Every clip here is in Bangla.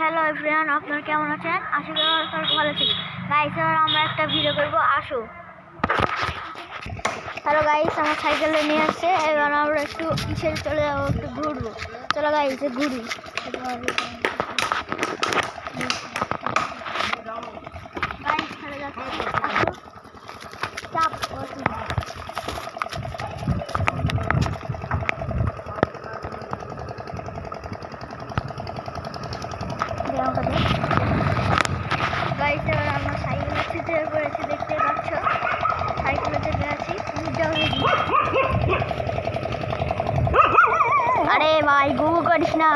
হ্যালো এভরিওয়ান, আপনারা কেমন আছেন? আশা করি আপনারা ভালো আছেন। গাইস, এবার আমরা একটা ভিডিও করবো, আসো। হ্যালো গাইস, আমার সাইকেলে নিয়ে আসছে। এবার আমরা একটু কিসের চলে যাবো, একটু ঘুরবো। চলো গাইস, ঘুরি। গাইস চলে যাচ্ছে, আসো। চাপ গাইস, এবার আমরা সাইকেলের সিটে পড়েছি, দেখতে পাচ্ছ। সাইকেলে চেপে আছি। আরে ভাই, গুগু করিস না।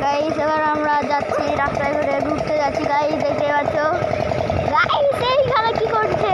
গাইস, এবার আমরা যাচ্ছি রাস্তায় করে, ঘুরতে যাচ্ছি। গাইস দেখতে পাচ্ছ। গাইস এইখানে কি করছে?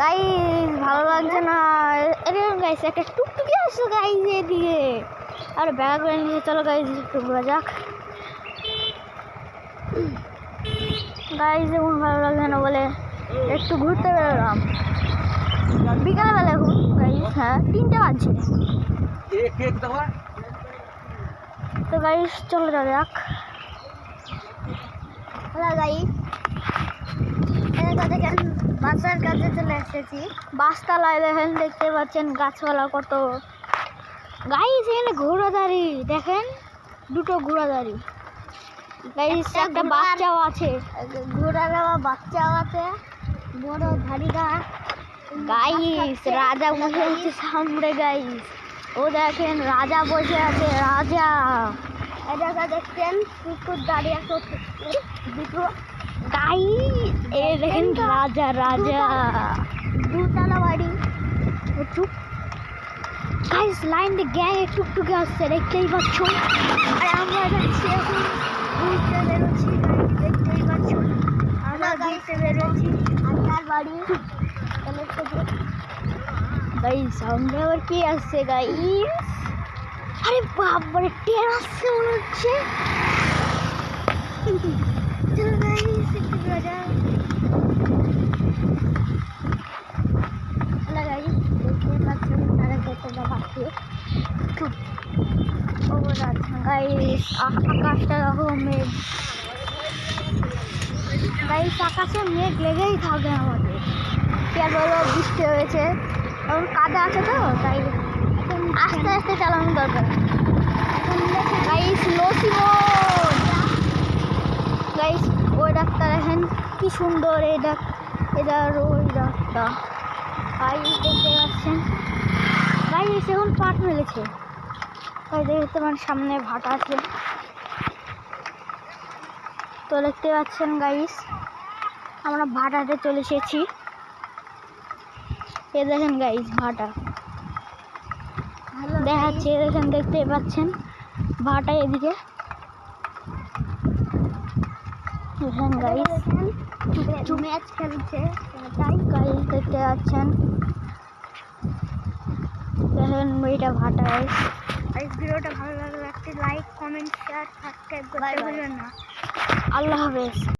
গাইস ভালো লাগছে না এরকম। গাইস একটা টুকটুকি আসছে গাইস এদিকে, আর ব্যাগ করে নিয়ে চলো গাইস একটু ঘোরা যাক। গাইস এখন ভালো লাগছে না বলে একটু ঘুরতে বেরোলাম বিকালবেলা। এখন গাইস হ্যাঁ 3টে বাজছে, তো গাইস চলো যাক। হ্যালো গাইস, দেখেন বাসার কাছে চলে এসেছি। বাসতলায় দেখেন, দেখতে পাচ্ছেন গাছপালা কত। গাইস এখানে ঘোড়াদারি দেখেন, দুটো ঘোড়াদারি। গাইস একটা বাচ্চাও আছে, ঘোড়ারও বাচ্চাও আছে, বড় ধারিটা। গাইস রাজা বসে আছে সামনে। গাইস ও দেখেন রাজা বসে আছে, রাজা। এটা দেখছেন কুকুর দাঁড়িয়ে আছে দুটো। গাইস এই দেখেন রাজা, রাজা দুতলা বাড়ি। চুপ গাইস, লাইন দিয়ে গ্যাং টুকটুকে আসছে, দেখতেই পাচ্ছ। আর আমরা যাচ্ছি এখন ঘুরতে বেরোচ্ছি। দেখতেই পাচ্ছ আমরা ঘুরতে বেরোচ্ছি। আপনার বাড়ি গাইস, সামনে আবার কি আসছে গাইস? আরে বাবারে, ট্রেন আসছে মনে হচ্ছে। চলো গাইস একটু ঘোরা যাক। হ্যালো গাইস, দেখতে পাচ্ছেন তারা কতটা পাখি। ও আচ্ছা গাইস, আকাশটা দেখো, মেঘ। গাইস আকাশে মেঘ লেগেই থাকে আমাদের। কে বলো বৃষ্টি হয়েছে, ওর কাদা আছে তো, তাই আস্তে আস্তে চালানো দরকার। গাইস লসিমন, গাইস ওই ডাক্তার দেখেন কি সুন্দর। এই এটার ওই ডাক্তার গাইস দেখতে পাচ্ছেন। গাইস এখন পাট মেলেছে, তাই দেখতে পান সামনে ভাটা আছে, তো দেখতে পাচ্ছেন। গাইস আমরা ভাটাতে চলে এসেছি। এ দেখেন গাইস ভাটা দেখাচ্ছে, দেখেন দেখতে পাচ্ছেন ভাটা এদিকে। দেখেন গাইস ম্যাচ খেলছে, তাই গাইস দেখতে পাচ্ছেন। দেখেন এটা ভাটা। গাইস ভিডিওটা ভালো লাগলে একটি লাইক, কমেন্ট, শেয়ার, সাবস্ক্রাইব করতে ভুলবেন না। আল্লাহ হাফেজ।